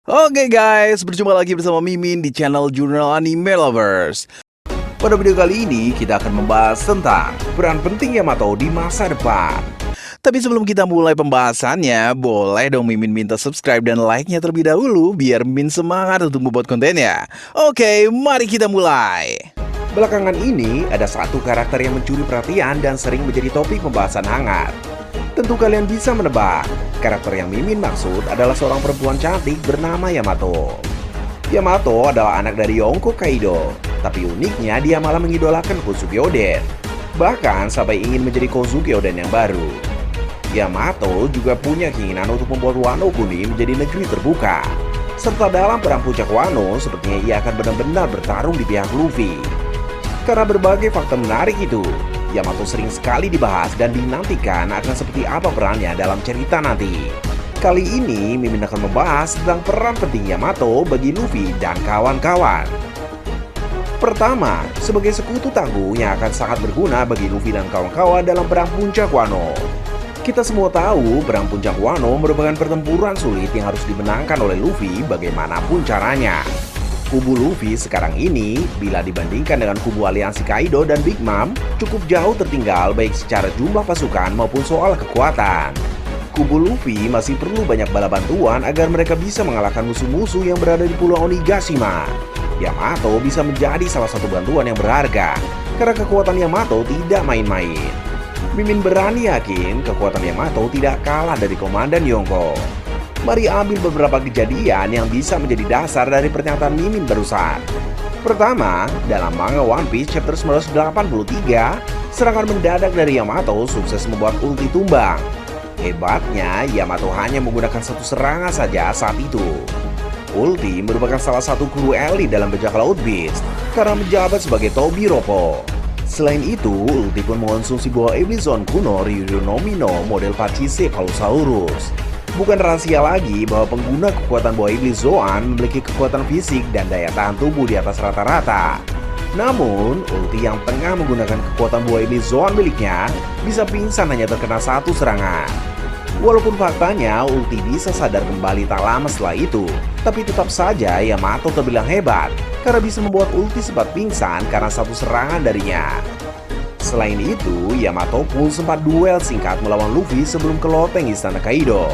Oke guys, berjumpa lagi bersama Mimin di channel Jurnal Anime Lovers. Pada video kali ini kita akan membahas tentang peran penting Yamato di masa depan. Tapi sebelum kita mulai pembahasannya, boleh dong Mimin minta subscribe dan like-nya terlebih dahulu biar Mimin semangat untuk membuat kontennya. Oke, mari kita mulai. Belakangan ini ada satu karakter yang mencuri perhatian dan sering menjadi topik pembahasan hangat. Tentu kalian bisa menebak, karakter yang Mimin maksud adalah seorang perempuan cantik bernama Yamato. Yamato adalah anak dari Yonko Kaido, tapi uniknya dia malah mengidolakan Kozuki Oden. Bahkan sampai ingin menjadi Kozuki Oden yang baru. Yamato juga punya keinginan untuk membuat Wano Kuni menjadi negeri terbuka. Serta dalam perang puncak Wano, sepertinya ia akan benar-benar bertarung di pihak Luffy. Karena berbagai fakta menarik itu, Yamato sering sekali dibahas dan dinantikan akan seperti apa perannya dalam cerita nanti. Kali ini Mimin akan membahas tentang peran penting Yamato bagi Luffy dan kawan-kawan. Pertama, sebagai sekutu tangguh yang akan sangat berguna bagi Luffy dan kawan-kawan dalam perang puncak Wano. Kita semua tahu perang puncak Wano merupakan pertempuran sulit yang harus dimenangkan oleh Luffy bagaimanapun caranya. Kubu Luffy sekarang ini, bila dibandingkan dengan kubu aliansi Kaido dan Big Mom, cukup jauh tertinggal baik secara jumlah pasukan maupun soal kekuatan. Kubu Luffy masih perlu banyak bala bantuan agar mereka bisa mengalahkan musuh-musuh yang berada di Pulau Onigashima. Yamato bisa menjadi salah satu bantuan yang berharga, karena kekuatan Yamato tidak main-main. Mimin berani yakin kekuatan Yamato tidak kalah dari Komandan Yonko. Mari ambil beberapa kejadian yang bisa menjadi dasar dari pernyataan Mimin barusan. Pertama, dalam manga One Piece chapter 983, serangan mendadak dari Yamato sukses membuat ulti tumbang. Hebatnya, Yamato hanya menggunakan satu serangan saja saat itu. Ulti merupakan salah satu kru elit dalam bajak laut Beast, karena menjabat sebagai Tobi Roppo. Selain itu, ulti pun mengonsumsi buah iblis Zoan kuno Ryūryū no Mino model Pachisi Cephalosaurus. Bukan rahasia lagi bahwa pengguna kekuatan buah iblis Zoan memiliki kekuatan fisik dan daya tahan tubuh di atas rata-rata. Namun, ulti yang tengah menggunakan kekuatan buah iblis Zoan miliknya bisa pingsan hanya terkena satu serangan. Walaupun faktanya ulti bisa sadar kembali tak lama setelah itu, tapi tetap saja Yamato terbilang hebat karena bisa membuat ulti sempat pingsan karena satu serangan darinya. Selain itu, Yamato pun sempat duel singkat melawan Luffy sebelum ke loteng istana Kaido.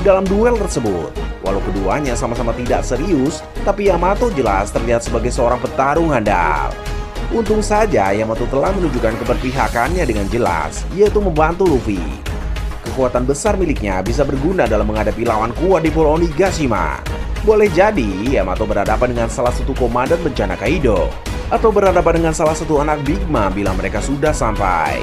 Dalam duel tersebut, walau keduanya sama-sama tidak serius, tapi Yamato jelas terlihat sebagai seorang petarung handal. Untung saja Yamato telah menunjukkan keberpihakannya dengan jelas, yaitu membantu Luffy. Kekuatan besar miliknya bisa berguna dalam menghadapi lawan kuat di Pulau Onigashima. Boleh jadi Yamato berhadapan dengan salah satu komandan bencana Kaido, atau berhadapan dengan salah satu anak Big Mom bila mereka sudah sampai.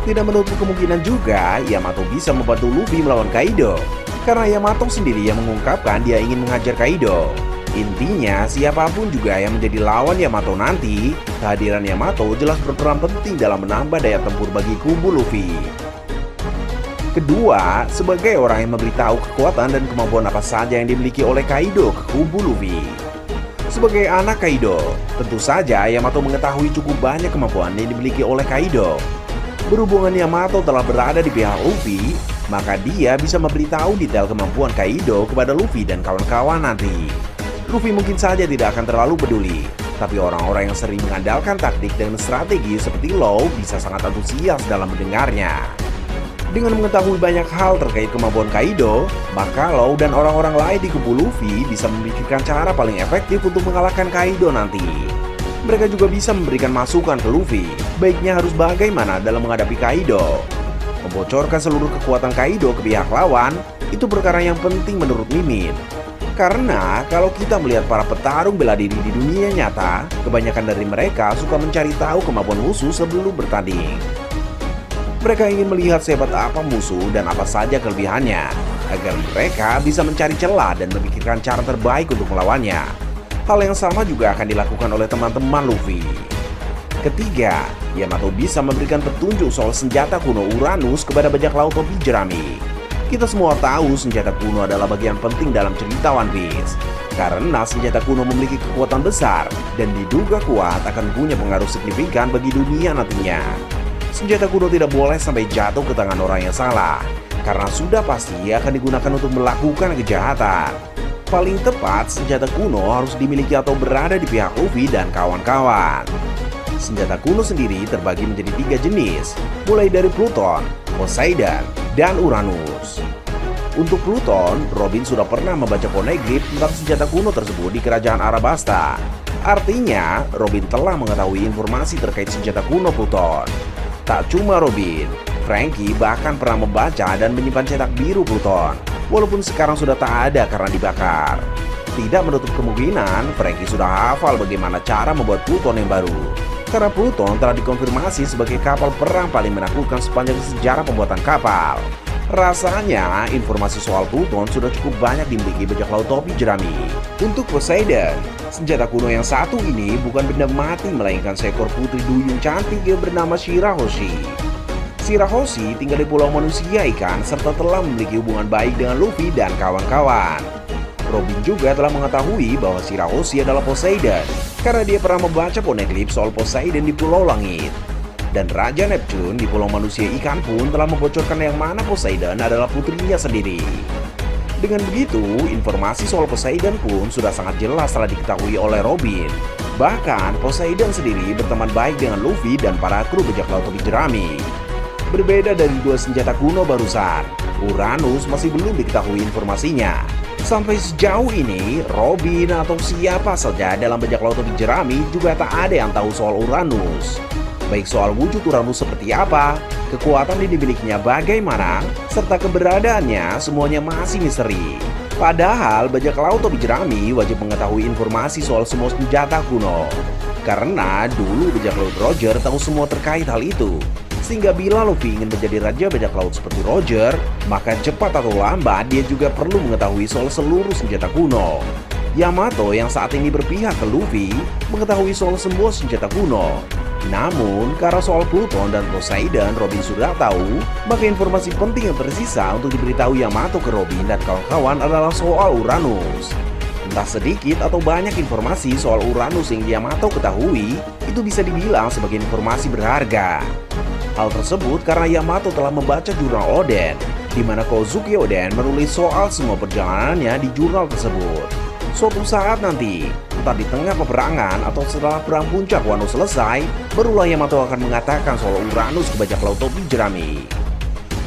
Tidak menutup kemungkinan juga Yamato bisa membantu Luffy melawan Kaido, karena Yamato sendiri yang mengungkapkan dia ingin menghajar Kaido. Intinya, siapapun juga yang menjadi lawan Yamato nanti, kehadiran Yamato jelas berperan penting dalam menambah daya tempur bagi kubu Luffy. Kedua, sebagai orang yang memberitahu kekuatan dan kemampuan apa saja yang dimiliki oleh Kaido ke kubu Luffy. Sebagai anak Kaido, tentu saja Yamato mengetahui cukup banyak kemampuan yang dimiliki oleh Kaido. Berhubungan Yamato telah berada di pihak Luffy, maka dia bisa memberitahu detail kemampuan Kaido kepada Luffy dan kawan-kawan nanti. Luffy mungkin saja tidak akan terlalu peduli, tapi orang-orang yang sering mengandalkan taktik dan strategi seperti Law bisa sangat antusias dalam mendengarnya. Dengan mengetahui banyak hal terkait kemampuan Kaido, maka Law dan orang-orang lain di kubu Luffy bisa memikirkan cara paling efektif untuk mengalahkan Kaido nanti. Mereka juga bisa memberikan masukan ke Luffy, baiknya harus bagaimana dalam menghadapi Kaido. Membocorkan seluruh kekuatan Kaido ke pihak lawan, itu perkara yang penting menurut Mimin. Karena kalau kita melihat para petarung bela diri di dunia nyata, kebanyakan dari mereka suka mencari tahu kemampuan musuh sebelum bertanding. Mereka ingin melihat sehebat apa musuh dan apa saja kelebihannya, agar mereka bisa mencari celah dan memikirkan cara terbaik untuk melawannya. Hal yang sama juga akan dilakukan oleh teman-teman Luffy. Ketiga, Yamato bisa memberikan petunjuk soal senjata kuno Uranus kepada bajak laut topi jerami. Kita semua tahu senjata kuno adalah bagian penting dalam cerita One Piece, karena senjata kuno memiliki kekuatan besar dan diduga kuat akan punya pengaruh signifikan bagi dunia nantinya. Senjata kuno tidak boleh sampai jatuh ke tangan orang yang salah, karena sudah pasti akan digunakan untuk melakukan kejahatan. Paling tepat, senjata kuno harus dimiliki atau berada di pihak Luffy dan kawan-kawan. Senjata kuno sendiri terbagi menjadi 3 jenis, mulai dari Pluton, Poseidon, dan Uranus. Untuk Pluton, Robin sudah pernah membaca poneglyph tentang senjata kuno tersebut di kerajaan Arabasta. Artinya, Robin telah mengetahui informasi terkait senjata kuno Pluton. Tak cuma Robin, Franky bahkan pernah membaca dan menyimpan cetak biru Pluton, walaupun sekarang sudah tak ada karena dibakar. Tidak menutup kemungkinan Franky sudah hafal bagaimana cara membuat Pluton yang baru. Karena Pluton telah dikonfirmasi sebagai kapal perang paling menakutkan sepanjang sejarah pembuatan kapal. Rasanya informasi soal Pluton sudah cukup banyak dimiliki bajak laut topi jerami. Untuk Poseidon, senjata kuno yang satu ini bukan benda mati melainkan seekor putri duyung cantik yang bernama Shirahoshi. Shirahoshi tinggal di pulau manusia ikan serta telah memiliki hubungan baik dengan Luffy dan kawan-kawan. Robin juga telah mengetahui bahwa Shirahoshi adalah Poseidon karena dia pernah membaca poneglyph soal Poseidon di Pulau Langit. Dan Raja Neptune di Pulau Manusia Ikan pun telah membocorkan yang mana Poseidon adalah putrinya sendiri. Dengan begitu, informasi soal Poseidon pun sudah sangat jelas telah diketahui oleh Robin. Bahkan, Poseidon sendiri berteman baik dengan Luffy dan para kru bajak laut topi jerami. Berbeda dari 2 senjata kuno barusan, Uranus masih belum diketahui informasinya. Sampai sejauh ini, Robin atau siapa saja dalam bajak laut topi jerami juga tak ada yang tahu soal Uranus. Baik soal wujud Uranus seperti apa, kekuatan yang dimilikinya bagaimana, serta keberadaannya semuanya masih misteri. Padahal bajak laut topi jerami wajib mengetahui informasi soal semua senjata kuno. Karena dulu bajak laut Roger tahu semua terkait hal itu. Sehingga bila Luffy ingin menjadi raja bajak laut seperti Roger, maka cepat atau lambat dia juga perlu mengetahui soal seluruh senjata kuno. Yamato yang saat ini berpihak ke Luffy mengetahui soal semua senjata kuno. Namun, karena soal Pluton dan Poseidon Robin sudah tahu, maka informasi penting yang tersisa untuk diberitahu Yamato ke Robin dan kawan-kawan adalah soal Uranus. Entah sedikit atau banyak informasi soal Uranus yang Yamato ketahui, itu bisa dibilang sebagai informasi berharga. Hal tersebut karena Yamato telah membaca jurnal Oden, di mana Kozuki Oden menulis soal semua perjalanannya di jurnal tersebut. Suatu saat nanti, entah di tengah peperangan atau setelah perang puncak Wano selesai, barulah Yamato akan mengatakan soal Uranus ke bajak laut topi jerami.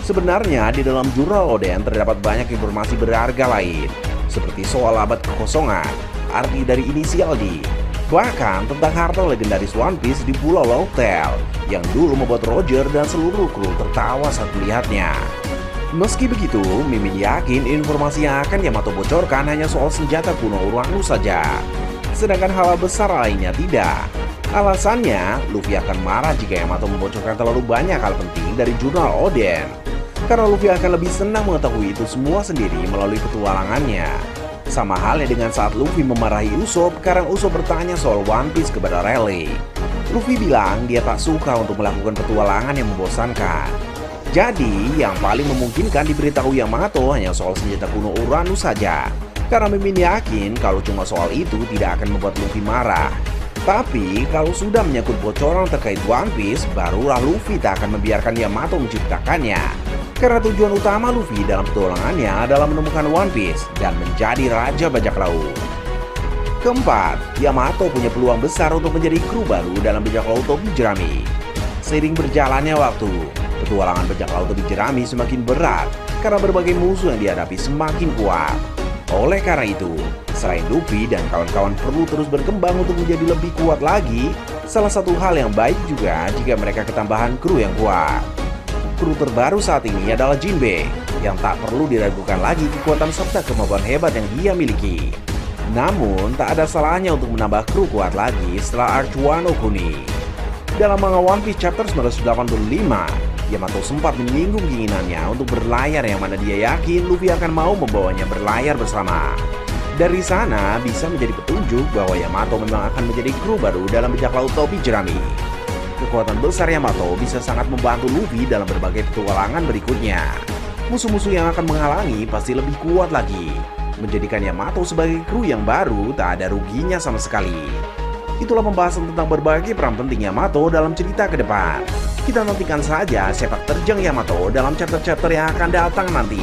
Sebenarnya di dalam jurnal Oden terdapat banyak informasi berharga lain, seperti soal abad kekosongan, arti dari inisial D, bahkan tentang harta legendaris One Piece di Pulau Lautel yang dulu membuat Roger dan seluruh kru tertawa saat melihatnya. Meski begitu, Mimin yakin informasi yang akan Yamato bocorkan hanya soal senjata kuno Uranus saja. Sedangkan hal besar lainnya tidak. Alasannya, Luffy akan marah jika Yamato membocorkan terlalu banyak hal penting dari jurnal Oden. Karena Luffy akan lebih senang mengetahui itu semua sendiri melalui petualangannya. Sama halnya dengan saat Luffy memarahi Usopp karena Usopp bertanya soal One Piece kepada Rayleigh. Luffy bilang dia tak suka untuk melakukan petualangan yang membosankan. Jadi, yang paling memungkinkan diberitahu Yamato hanya soal senjata kuno Uranus saja. Karena Mimin yakin kalau cuma soal itu tidak akan membuat Luffy marah. Tapi, kalau sudah menyangkut bocoran terkait One Piece, barulah Luffy tak akan membiarkan Yamato menciptakannya. Karena tujuan utama Luffy dalam petualangannya adalah menemukan One Piece dan menjadi raja bajak laut. Keempat, Yamato punya peluang besar untuk menjadi kru baru dalam bajak laut topi jerami. Seiring berjalannya waktu, petualangan bajak laut topi jerami semakin berat karena berbagai musuh yang dihadapi semakin kuat. Oleh karena itu, selain Luffy dan kawan-kawan perlu terus berkembang untuk menjadi lebih kuat lagi, salah satu hal yang baik juga jika mereka ketambahan kru yang kuat. Kru terbaru saat ini adalah Jinbe, yang tak perlu diragukan lagi kekuatan serta kemampuan hebat yang dia miliki. Namun, tak ada salahnya untuk menambah kru kuat lagi setelah Arch Wano Kuni. Dalam manga One Piece chapter 985, Yamato sempat menyinggung keinginannya untuk berlayar yang mana dia yakin Luffy akan mau membawanya berlayar bersama. Dari sana bisa menjadi petunjuk bahwa Yamato memang akan menjadi kru baru dalam bajak laut topi jerami. Kekuatan besar Yamato bisa sangat membantu Luffy dalam berbagai petualangan berikutnya. Musuh-musuh yang akan menghalangi pasti lebih kuat lagi. Menjadikan Yamato sebagai kru yang baru tak ada ruginya sama sekali. Itulah pembahasan tentang berbagai peran penting Yamato dalam cerita ke depan. Kita nantikan saja sepak terjang Yamato dalam chapter-chapter yang akan datang nanti.